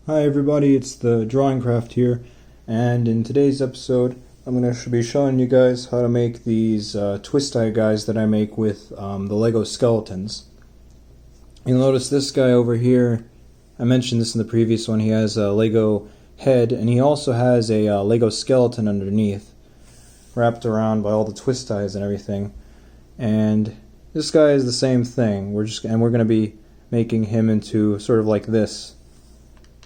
Hi everybody, it's the Drawing Craft here, and in today's episode I'm going to be showing you guys how to make these twist tie guys that I make with the Lego skeletons. You'll notice this guy over here, I mentioned this in the previous one, he has a Lego head and he also has a Lego skeleton underneath, wrapped around by all the twist ties and everything. And this guy is the same thing. We're going to be making him into sort of like this.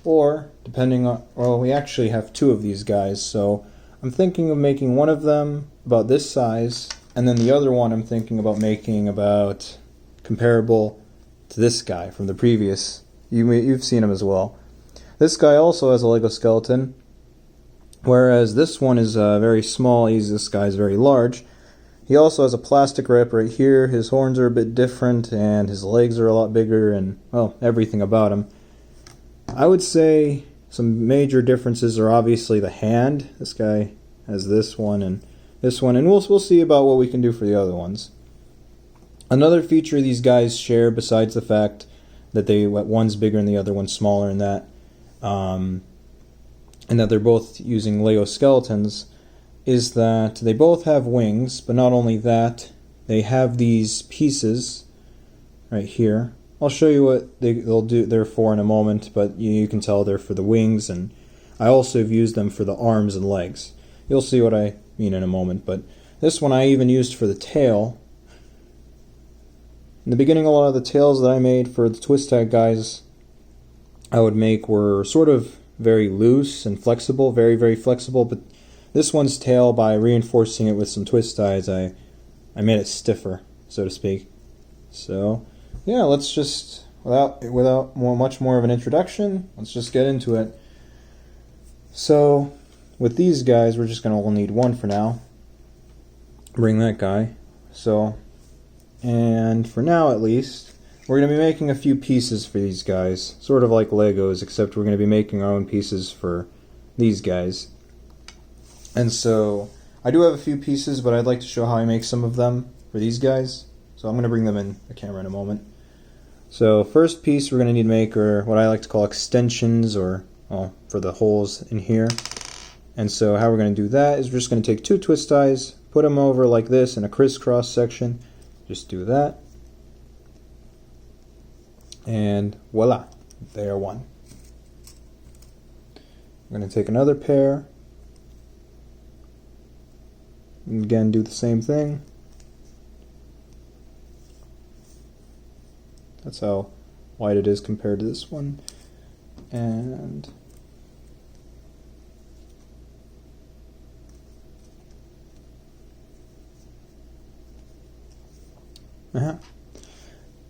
Or, depending on, well, we actually have two of these guys, so I'm thinking of making one of them about this size, and then the other one I'm thinking about making about comparable to this guy from the previous. You've seen him as well. This guy also has a Lego skeleton, whereas this one is very small. This guy is very large. He also has a plastic wrap right here. His horns are a bit different, and his legs are a lot bigger, and, well, everything about him. I would say some major differences are obviously the hand. This guy has this one, and we'll see about what we can do for the other ones. Another feature these guys share, besides the fact that one's bigger and the other one's smaller, and that they're both using Lego skeletons, is that they both have wings, but not only that, they have these pieces right here. I'll show you what they're for in a moment, but you can tell they're for the wings, and I also have used them for the arms and legs. You'll see what I mean in a moment, but this one I even used for the tail. In the beginning, a lot of the tails that I made for the twist tie guys I would make were sort of very loose and flexible, very, very flexible, but this one's tail, by reinforcing it with some twist ties, I made it stiffer, so to speak. So yeah, let's just, without much more of an introduction, let's just get into it. So with these guys, we're just going to need one for now. Bring that guy. And for now at least, we're going to be making a few pieces for these guys, sort of like Legos, except we're going to be making our own pieces for these guys. And so I do have a few pieces, but I'd like to show how I make some of them for these guys. So I'm going to bring them in the camera in a moment. So first piece we're going to need to make are what I like to call extensions, or, well, for the holes in here. And so how we're going to do that is we're just going to take two twist ties, put them over like this in a crisscross section. Just do that. And voila, they are one. I'm going to take another pair. And again, do the same thing. That's how wide it is compared to this one. And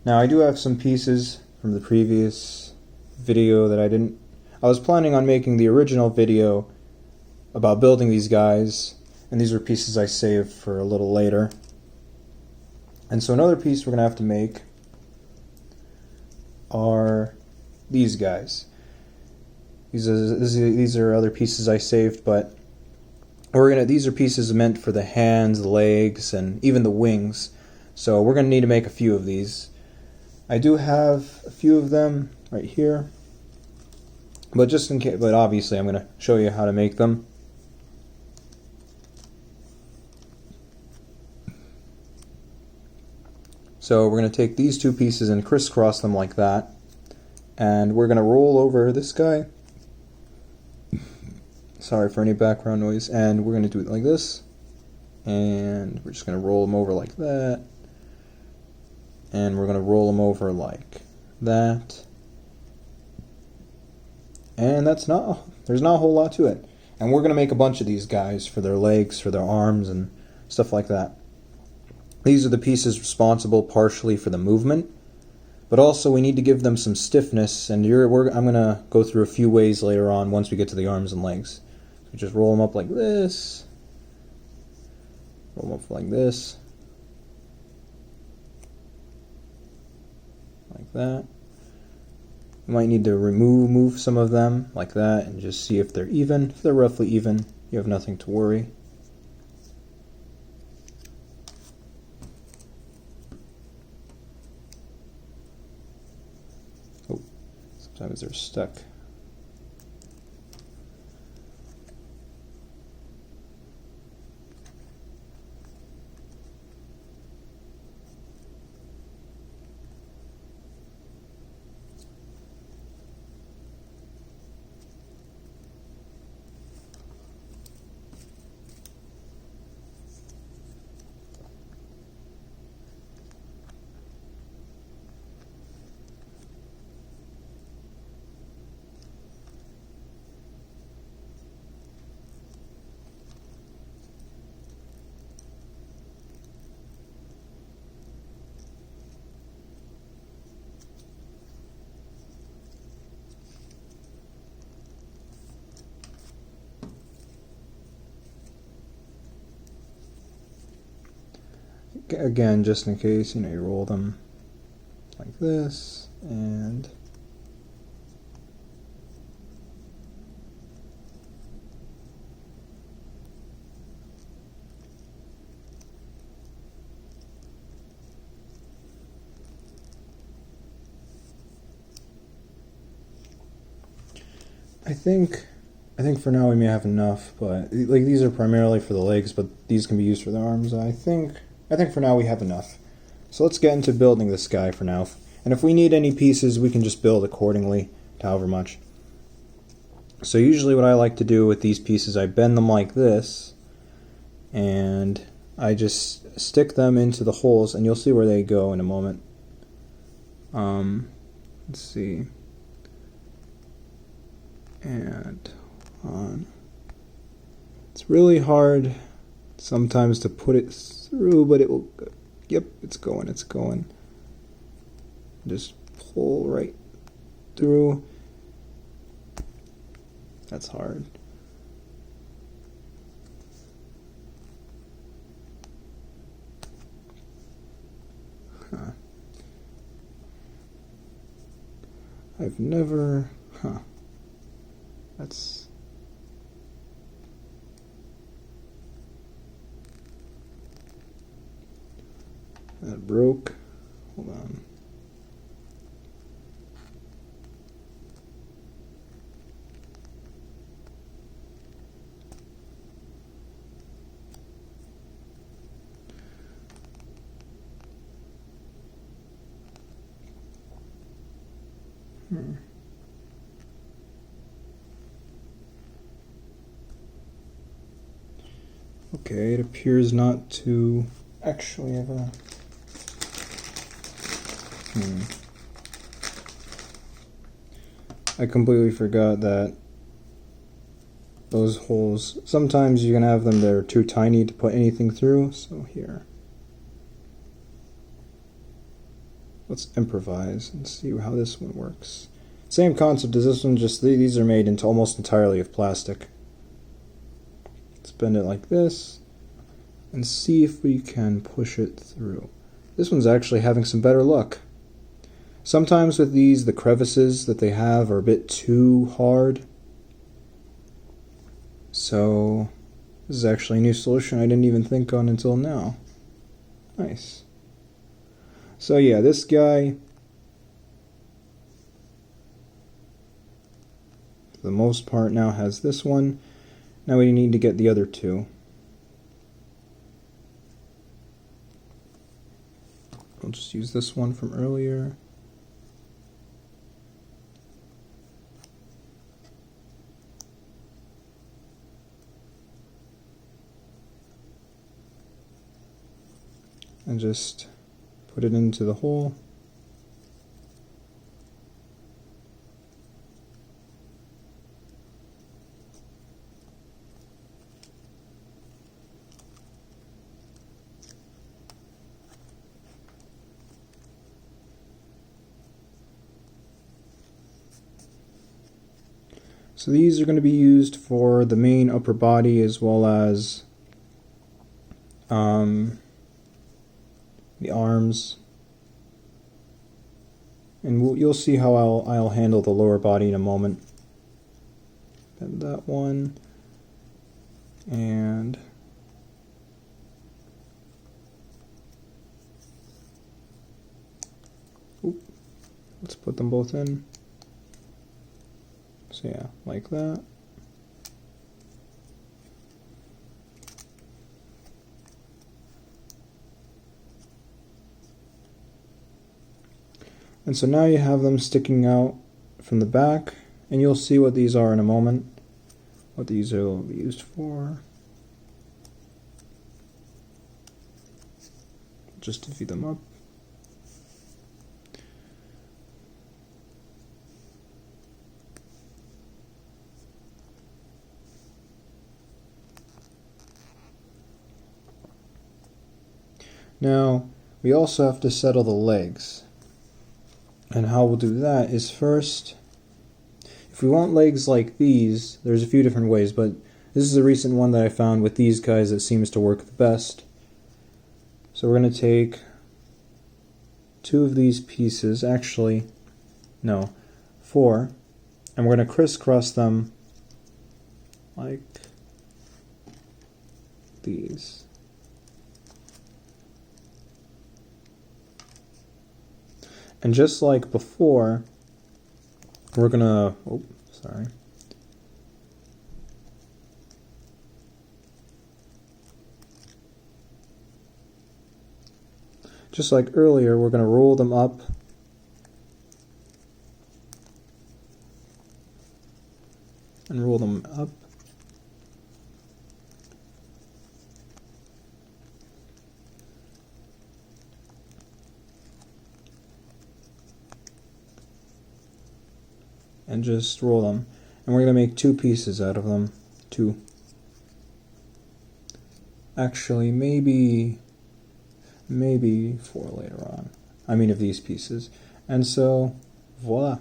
now I do have some pieces from the previous video that I was planning on making the original video about building these guys, and these were pieces I saved for a little later. And so another piece we're going to have to make are these guys. These are other pieces I saved, but these are pieces meant for the hands, the legs, and even the wings. So we're going to need to make a few of these. I do have a few of them right here, but just in case, but obviously I'm going to show you how to make them. So we're going to take these two pieces and crisscross them like that, and we're going to roll over this guy. Sorry for any background noise. And we're going to do it like this, and we're just going to roll them over like that, and we're going to roll them over like that, and there's not a whole lot to it. And we're going to make a bunch of these guys for their legs, for their arms, and stuff like that. These are the pieces responsible partially for the movement, but also we need to give them some stiffness, and I'm going to go through a few ways later on once we get to the arms and legs. So just roll them up like this, roll them up like this, like that. You might need to move some of them like that and just see if they're even. If they're roughly even, you have nothing to worry. Sometimes they're stuck. again, just in case, you roll them like this, and I think for now we may have enough, but like these are primarily for the legs, but these can be used for the arms. I think for now we have enough. So let's get into building this guy for now. And if we need any pieces, we can just build accordingly to however much. So usually what I like to do with these pieces, I bend them like this, and I just stick them into the holes, and you'll see where they go in a moment. Let's see. And on. It's really hard sometimes to put it through, but it will. Yep, it's going. Just pull right through. That's hard. Huh. I've never. Huh. That's. That broke. Hold on. Okay, it appears not to actually have a. I completely forgot that those holes, sometimes you can have them, they're too tiny to put anything through, so here. Let's improvise and see how this one works. Same concept as this one, just these are made into almost entirely of plastic. Let's bend it like this and see if we can push it through. This one's actually having some better luck. Sometimes with these, the crevices that they have are a bit too hard. So this is actually a new solution I didn't even think on until now. Nice. So yeah, this guy, for the most part, now has this one. Now we need to get the other two. I'll just use this one from earlier. And just put it into the hole. So these are going to be used for the main upper body as well as the arms, and you'll see how I'll handle the lower body in a moment. Bend that one, and let's put them both in. So yeah, like that. And so now you have them sticking out from the back, and you'll see what these are in a moment, what these will be used for. Just to feed them up. Now, we also have to settle the legs. And how we'll do that is first, if we want legs like these, there's a few different ways, but this is a recent one that I found with these guys that seems to work the best. So we're going to take two of these pieces, actually, no, four, and we're going to crisscross them like these. And just like before, we're going to, just like earlier, we're going to roll them up and roll them up. And just roll them. And we're going to make two pieces out of them. Two. Actually, maybe four later on. I mean of these pieces. And so, voila.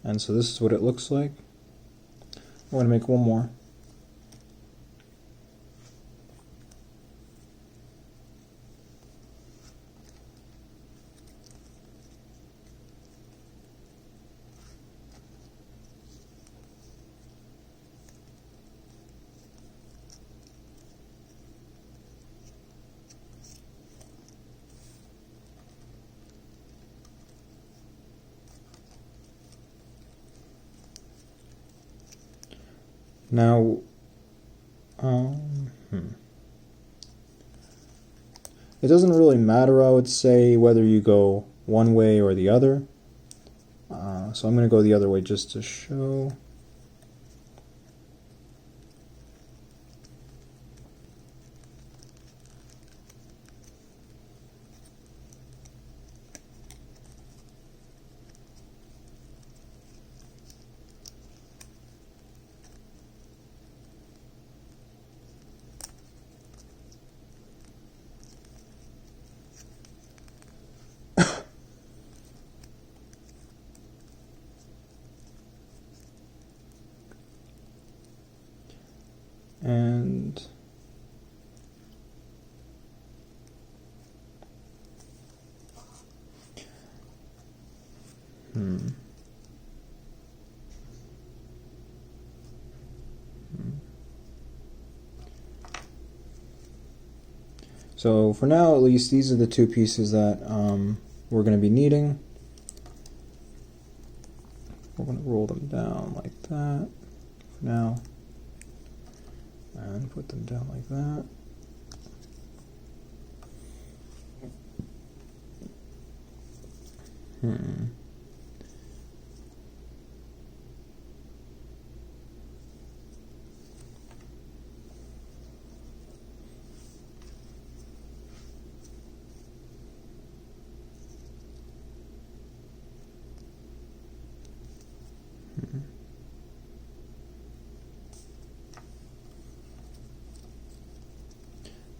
And so this is what it looks like. I'm going to make one more. Now, it doesn't really matter, I would say, whether you go one way or the other. So I'm going to go the other way just to show. And so for now, at least, these are the two pieces that we're going to be needing. We're going to roll them down like that for now. And put them down like that.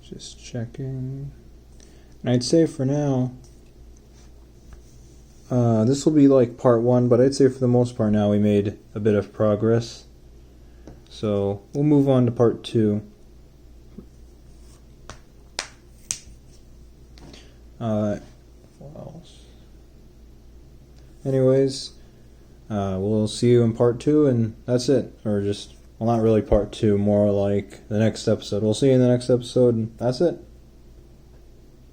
Just checking. And I'd say for now, this will be like part one, but I'd say for the most part now we made a bit of progress. So we'll move on to part two. What else? Anyways, we'll see you in part two, and that's it. Or just, well, not really part two, more like the next episode. We'll see you in the next episode, and that's it.